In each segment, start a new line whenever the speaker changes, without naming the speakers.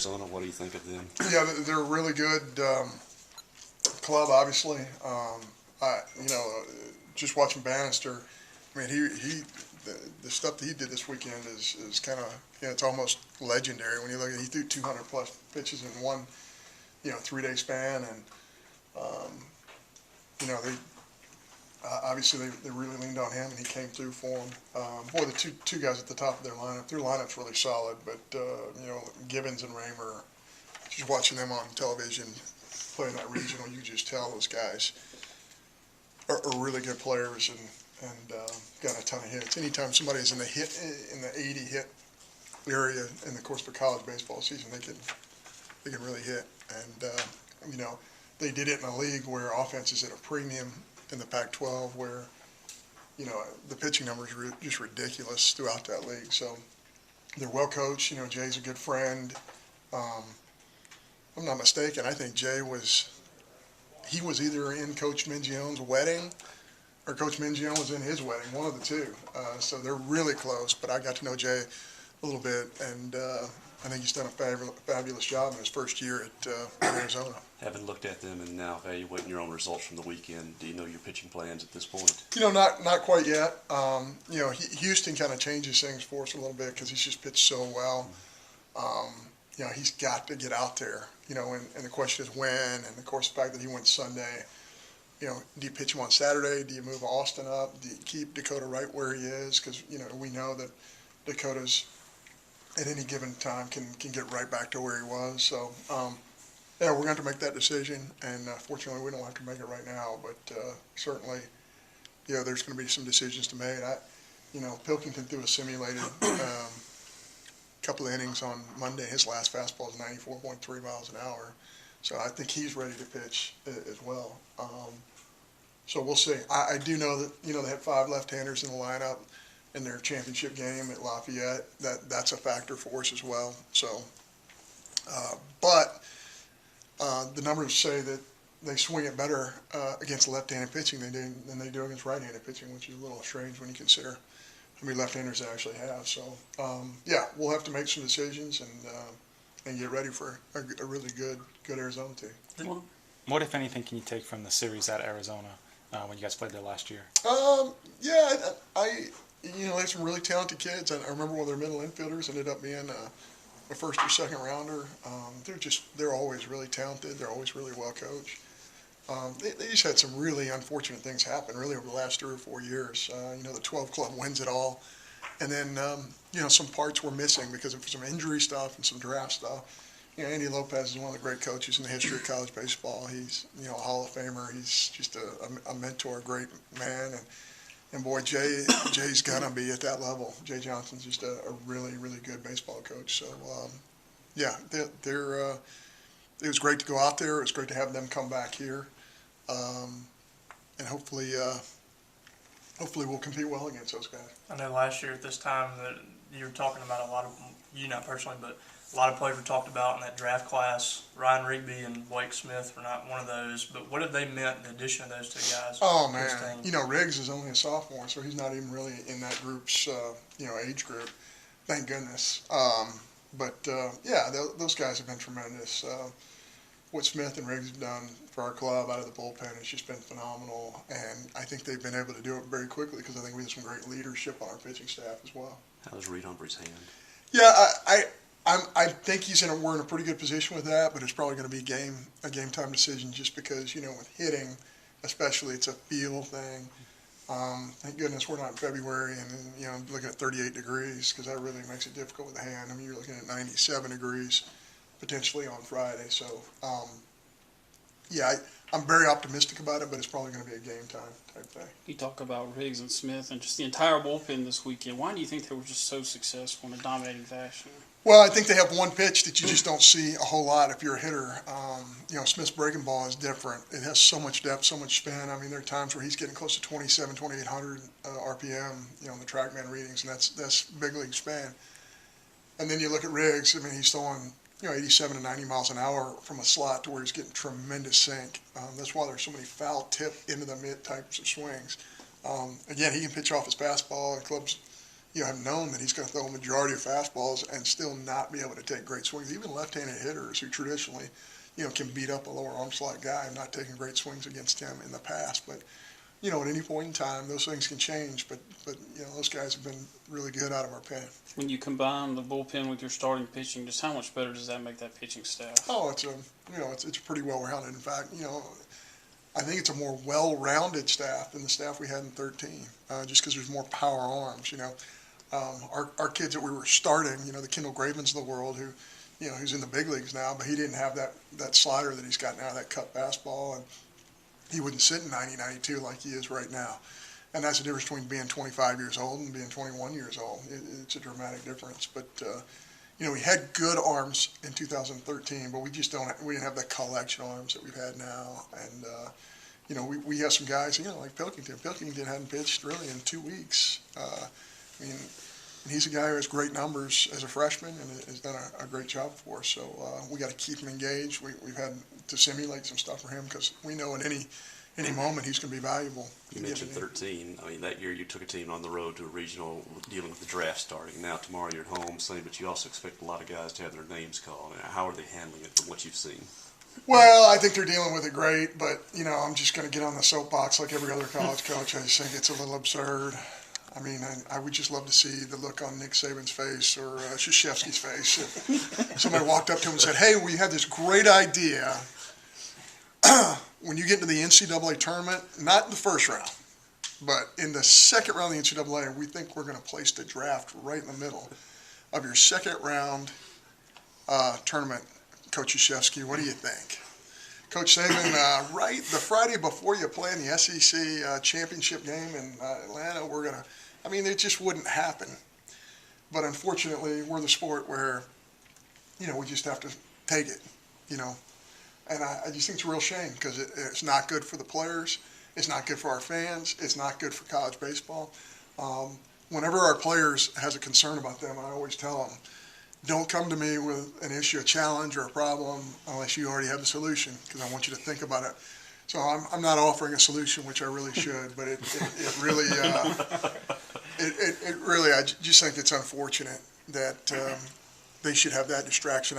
Arizona, what do you think of them?
Yeah, they're a really good club, obviously. Just watching Bannister, I mean, the stuff that he did this weekend is kind of, it's almost legendary when you look at it. He threw 200 plus pitches in one, 3-day span, and um, they obviously they really leaned on him, and he came through for them. Boy, the two guys at the top of their lineup's really solid, but Gibbons and Raymer, just watching them on television playing that regional, you just tell those guys are really good players and got a ton of hits. Anytime somebody's in the 80 hit area in the course of a college baseball season, they can really hit. And they did it in a league where offense is at a premium in the Pac-12, where the pitching numbers are just ridiculous throughout that league. So they're well coached. Jay's a good friend. If I'm not mistaken, I think Jay was either in Coach Mingione's wedding or Coach Mingione was in his wedding, one of the two. So they're really close, but I got to know Jay a little bit, and I think he's done a fabulous job in his first year at Arizona.
Having looked at them and now evaluating your own results from the weekend, do you know your pitching plans at this point?
Not quite yet. Houston kind of changes things for us a little bit because he's just pitched so well. He's got to get out there, and the question is when, and of course the fact that he went Sunday, do you pitch him on Saturday? Do you move Austin up? Do you keep Dakota right where he is? Because, we know that Dakota's at any given time can get right back to where he was. So, we're going to have to make that decision, and fortunately we don't have to make it right now, but certainly, there's going to be some decisions to make. Pilkington threw a simulated couple of innings on Monday. His last fastball is 94.3 miles an hour. So I think he's ready to pitch as well. So we'll see. I do know that, they had 5 left-handers in the lineup in their championship game at Lafayette. That's a factor for us as well. So, but the numbers say that they swing it better against left-handed pitching than they do against right-handed pitching, which is a little strange when you consider how many left-handers they actually have. So, we'll have to make some decisions and get ready for a really good Arizona team.
What, if anything, can you take from the series at Arizona when you guys played there last year? They have some really talented kids. I remember one of their middle infielders ended up being a first or second rounder. They're always really talented. They're always really well coached. They just had some really unfortunate things happen really over the last 3 or 4 years. The 12 club wins it all. And then, some parts were missing because of some injury stuff and some draft stuff. Andy Lopez is one of the great coaches in the history of college baseball. He's, a Hall of Famer. He's just a mentor, a great man. And boy, Jay's gonna be at that level. Jay Johnson's just a really, really good baseball coach. So, it was great to go out there. It was great to have them come back here, and hopefully we'll compete well against those guys.
I know last year at this time that you were talking about a lot of, you not personally, but a lot of players were talked about in that draft class. Ryan Rigby and Blake Smith were not one of those, but what have they meant, the addition of those 2 guys?
Oh, man. Riggs is only a sophomore, so he's not even really in that group's, age group. Thank goodness. Those guys have been tremendous. What Smith and Riggs have done for our club out of the bullpen has just been phenomenal, and I think they've been able to do it very quickly because I think we have some great leadership on our pitching staff as well.
How's Reed Humphrey's hand?
Yeah, I think we're in a pretty good position with that, but it's probably going to be a game time decision just because, with hitting, especially, it's a feel thing. Thank goodness we're not in February and, looking at 38 degrees because that really makes it difficult with the hand. I mean, you're looking at 97 degrees potentially on Friday. So, I'm very optimistic about it, but it's probably going to be a game time type thing.
You talk about Riggs and Smith and just the entire bullpen this weekend. Why do you think they were just so successful in a dominating fashion?
Well, I think they have one pitch that you just don't see a whole lot if you're a hitter. Smith's breaking ball is different. It has so much depth, so much spin. I mean, there are times where he's getting close to 2,800 RPM, on the TrackMan readings, and that's big league spin. And then you look at Riggs. I mean, he's throwing 87 to 90 miles an hour from a slot to where he's getting tremendous sink. That's why there's so many foul tip into the mid types of swings. Again, he can pitch off his fastball. The club's
have known that he's going to throw a majority of fastballs and still not be able to take great swings. Even left-handed hitters who traditionally, can beat up a lower arm slot guy have not taken great swings against him in the past. But, at any point in time, those things can change. But those guys have been really good out of our pen.
When you combine the bullpen with your starting pitching, just how much better does that make that pitching staff?
Oh, it's pretty well-rounded. In fact, I think it's a more well-rounded staff than the staff we had in 13, just because there's more power arms. Our kids that we were starting, the Kendall Gravens of the world, who's in the big leagues now, but he didn't have that slider that he's got now, that cut fastball, and he wouldn't sit in 90, 92 like he is right now. And that's the difference between being 25 years old and being 21 years old. It's a dramatic difference. But, we had good arms in 2013, but we didn't have that collection of arms that we've had now. And, we have some guys, like Pilkington. Pilkington hadn't pitched really in 2 weeks. And he's a guy who has great numbers as a freshman and has done a great job for us. So we got to keep him engaged. We've had to simulate some stuff for him because we know in any moment he's going to be valuable.
You mentioned 13. That year you took a team on the road to a regional dealing with the draft starting. Now tomorrow you're at home, same, but you also expect a lot of guys to have their names called. How are they handling it from what you've seen?
Well, I think they're dealing with it great, but, I'm just going to get on the soapbox like every other college coach. I just think it's a little absurd. I would just love to see the look on Nick Saban's face or Krzyzewski's face if somebody walked up to him and said, hey, we had this great idea. When you get into the NCAA tournament, not in the first round, but in the second round of the NCAA, we think we're going to place the draft right in the middle of your second round tournament, Coach Krzyzewski. What do you think? Coach Saban, right the Friday before you play in the SEC championship game in Atlanta, it just wouldn't happen. But unfortunately, we're the sport where, we just have to take it, And I just think it's a real shame because it's not good for the players. It's not good for our fans. It's not good for college baseball. Whenever our players has a concern about them, I always tell them, don't come to me with an issue, a challenge, or a problem unless you already have the solution, because I want you to think about it. So I'm not offering a solution, which I really should, but it really, I just think it's unfortunate that they should have that distraction.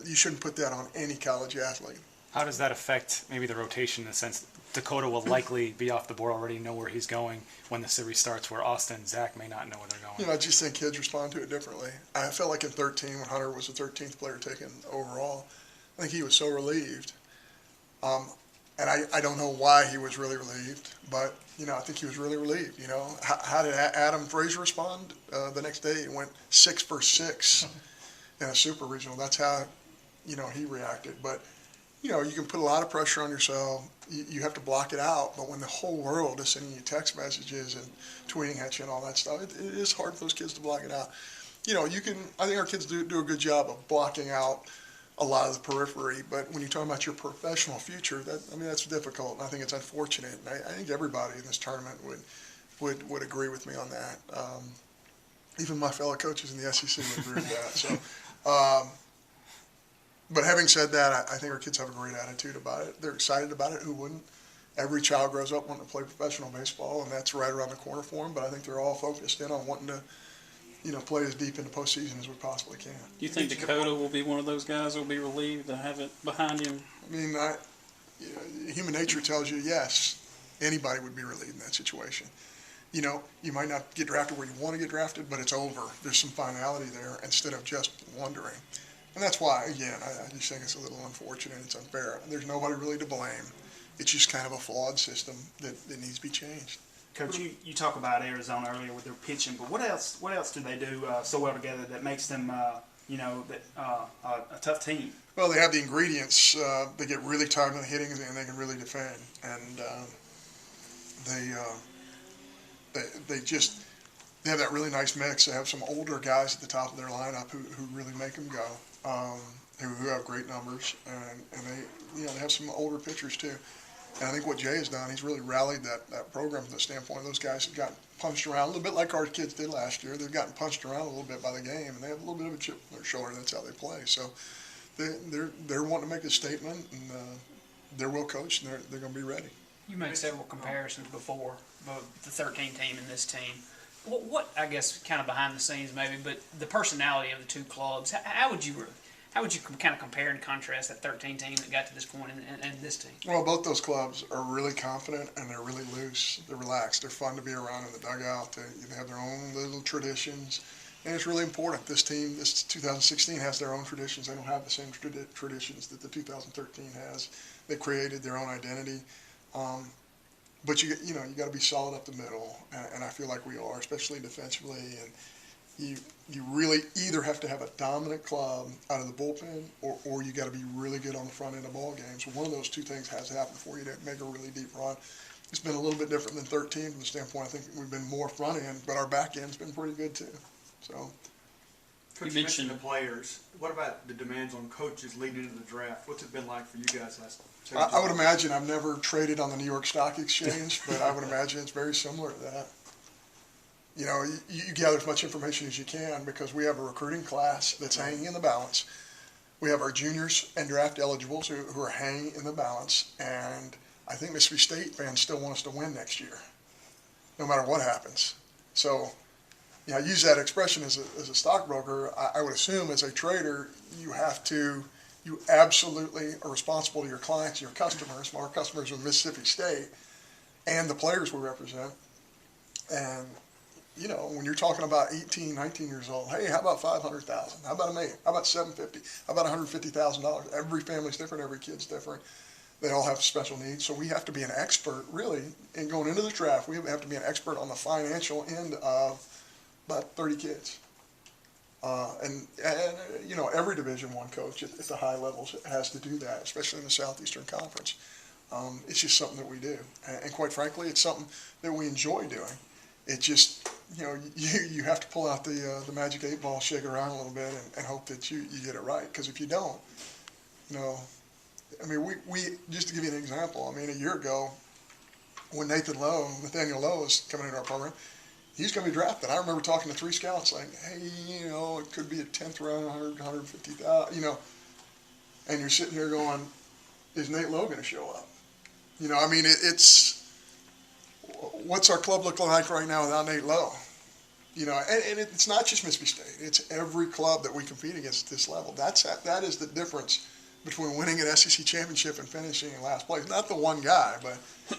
You shouldn't put that on any college athlete.
How does that affect maybe the rotation in the sense Dakota will likely be off the board already, know where he's going when the series starts, where Austin and Zach may not know where they're going?
I just think kids respond to it differently. I felt like in 13, when Hunter was the 13th player taken overall, I think he was so relieved. And I don't know why he was really relieved, but, I think he was really relieved. How did Adam Frazier respond the next day? He went 6 for 6 in a super regional. That's how, he reacted. But, you can put a lot of pressure on yourself. You have to block it out. But when the whole world is sending you text messages and tweeting at you and all that stuff, it is hard for those kids to block it out. I think our kids do a good job of blocking out a lot of the periphery. But when you're talking about your professional future, that's difficult. And I think it's unfortunate. And I think everybody in this tournament would agree with me on that. Even my fellow coaches in the SEC would agree with that. So, but having said that, I think our kids have a great attitude about it. They're excited about it. Who wouldn't? Every child grows up wanting to play professional baseball, and that's right around the corner for them. But I think they're all focused in on wanting to, play as deep in the postseason as we possibly can.
Do you think Dakota will be one of those guys who will be relieved to have it behind him?
Human nature tells you yes, anybody would be relieved in that situation. You might not get drafted where you want to get drafted, but it's over. There's some finality there instead of just wondering. And that's why, again, I just think it's a little unfortunate. It's unfair. There's nobody really to blame. It's just kind of a flawed system that needs to be changed.
Coach, you talk about Arizona earlier with their pitching, but what else do they do so well together that makes them, a tough team?
Well, they have the ingredients. They get really tired on the hitting, and they can really defend. And they have that really nice mix. They have some older guys at the top of their lineup who really make them go, who have great numbers, and they have some older pitchers too. And I think what Jay has done, he's really rallied that program from the standpoint of those guys have gotten punched around a little bit like our kids did last year. They've gotten punched around a little bit by the game, and they have a little bit of a chip on their shoulder. That's how they play. So they're wanting to make a statement, and they're well coached, and they're going to be ready.
You made several comparisons before, both the 13 team and this team.
What I guess kind of behind the scenes maybe, but the personality of the two clubs. How would you kind of compare and contrast that 13 team that got to this point and this team?
Well, both those clubs are really confident and they're really loose. They're relaxed. They're fun to be around in the dugout. They have their own little traditions. And it's really important. This team, this 2016, has their own traditions. They don't have the same traditions that the 2013 has. They created their own identity. But you got to be solid up the middle, and I feel like we are, especially defensively. And you really either have to have a dominant club out of the bullpen, or you got to be really good on the front end of ball games. One of those two things has to happen for you to make a really deep run. It's been a little bit different than 13 from the standpoint. I think we've been more front end, but our back end's been pretty good too. So.
Coach, you mentioned the players. What about the demands on coaches leading into the draft? What's it been like for you guys last?
I would imagine, I've never traded on the New York Stock Exchange, but I would imagine it's very similar to that. You gather as much information as you can because we have a recruiting class that's hanging in the balance. We have our juniors and draft eligibles who are hanging in the balance, and I think Mississippi State fans still want us to win next year, no matter what happens. So, I use that expression as a stockbroker. I would assume as a trader, you absolutely are responsible to your clients, your customers. Our customers are Mississippi State and the players we represent. And, when you're talking about 18, 19 years old, hey, how about 500,000? How about $1 million? How about 750? How about $150,000? Every family's different. Every kid's different. They all have special needs. So we have to be an expert, really, in going into the draft. We have to be an expert on the financial end of about 30 kids. And every Division I coach at the high levels has to do that, especially in the Southeastern Conference. It's just something that we do. And quite frankly, it's something that we enjoy doing. It just, you have to pull out the magic 8 ball, shake it around a little bit, and hope that you get it right. Because if you don't, we just to give you an example, a year ago, when Nathaniel Lowe was coming into our program, he's going to be drafted. I remember talking to 3 scouts like, hey, it could be a 10th round, 150,000, and you're sitting here going, is Nate Lowe going to show up? It's, what's our club look like right now without Nate Lowe? And it's not just Mississippi State. It's every club that we compete against at this level. That is the difference between winning an SEC championship and finishing in last place. Not the one guy, but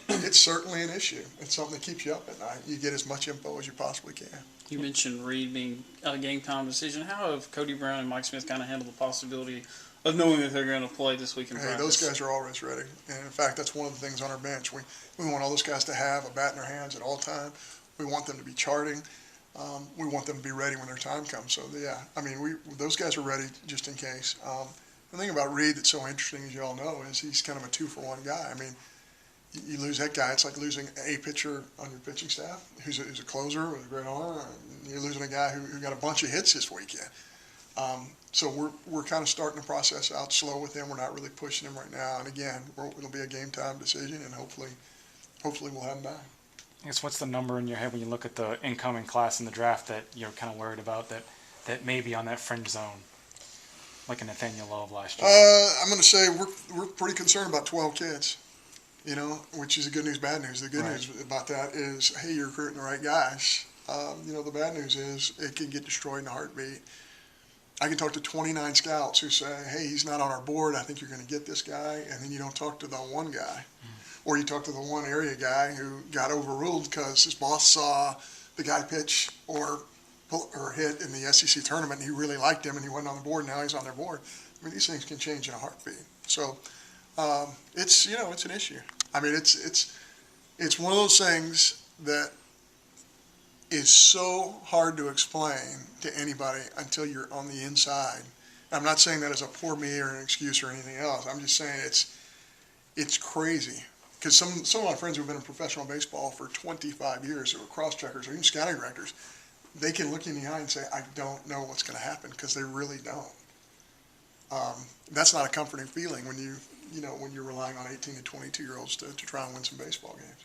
it's certainly an issue. It's something that keeps you up at night. You get as much info as you possibly can.
You mentioned Reed being a game time decision. How have Cody Brown and Mike Smith kind of handled the possibility of knowing that they're going to play this week in practice?
Those guys are always ready. And in fact, that's one of the things on our bench. We want all those guys to have a bat in their hands at all time. We want them to be charting. We want them to be ready when their time comes. So, those guys are ready just in case. The thing about Reed that's so interesting, as you all know, is he's kind of a 2-for-1 guy. You lose that guy, it's like losing a pitcher on your pitching staff who's a closer with a great arm. And you're losing a guy who got a bunch of hits this weekend. So we're kind of starting the process out slow with him. We're not really pushing him right now. And again, it'll be a game time decision, and hopefully we'll have him back.
I guess what's the number in your head when you look at the incoming class in the draft that you're kind of worried about that may be on that fringe zone, like a Nathaniel Lowe of last year?
I'm going to say we're pretty concerned about 12 kids, which is the good news, bad news. The good news about that is, hey, you're recruiting the right guys. The bad news is it can get destroyed in a heartbeat. I can talk to 29 scouts who say, hey, he's not on our board. I think you're going to get this guy. And then you don't talk to the one guy. Or you talk to the one area guy who got overruled because his boss saw the guy pitch or hit in the SEC tournament, and he really liked him, and he wasn't on the board. Now he's on their board. These things can change in a heartbeat. So it's an issue. It's one of those things that is so hard to explain to anybody until you're on the inside. I'm not saying that as a poor me or an excuse or anything else. I'm just saying it's crazy. Because some of my friends who have been in professional baseball for 25 years, who are cross-checkers or even scouting directors, they can look you in the eye and say, I don't know what's going to happen, because they really don't. That's not a comforting feeling when you're relying on 18 to 22-year-olds to try and win some baseball games.